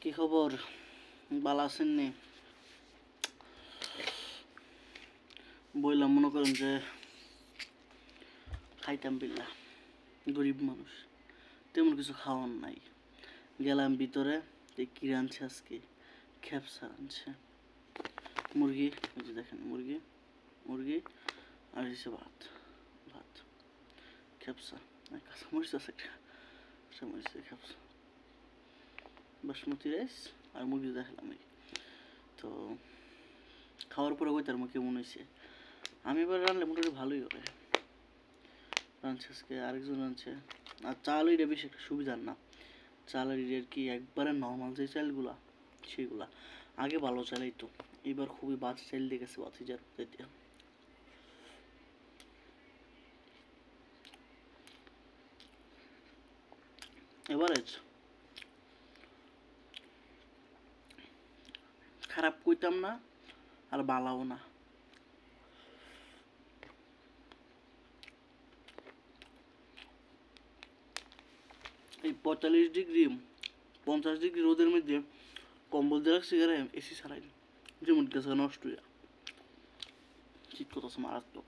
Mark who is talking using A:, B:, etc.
A: কি খবর? ভালো আছেন নি? বললাম মনে করেন যে খাইতাম বিল্লা, গরিব মানুষ, তেমন কিছু খাওয়ার নাই। গেলাম ভিতরে, কি রাঁধছে আজকে? খেপসা রাঁধছে, মুরগি, এই যে দেখেন মুরগি, মুরগি আর হচ্ছে ভাত, ভাত, খেপসা, কাঁচামরিচ আছে, কাঁচামরিচ, খেপসা, বাসমতি রাইস আর মুরগি দেখালাম। তো খাওয়ার পরে কই তার মুখে কেমন হয়েছে। আমি এবার রান্নলে মোটামুটি ভালোই হবে। রাঁধছে আজকে আরেকজন রাঁধছে। আর চাল এটা বেশি একটা সুবিধার না, চালের আর কি একবারে নর্মাল যে চালগুলা সেগুলা আগে ভালো চালাই তো, এবার খুবই বাজে চাল দিয়ে গেছে বাতিজার দিয়ে। এবারে খারাপ কইতাম না আর বালাও না। এই 45 ডিগ্রি 50 ডিগ্রি রোদের মধ্যে কম্বল দিয়ে রাখছি, এসি ছাড়াই যেমন গেছে নষ্ট হইয়া, ঠিক কথা মারাত্মক।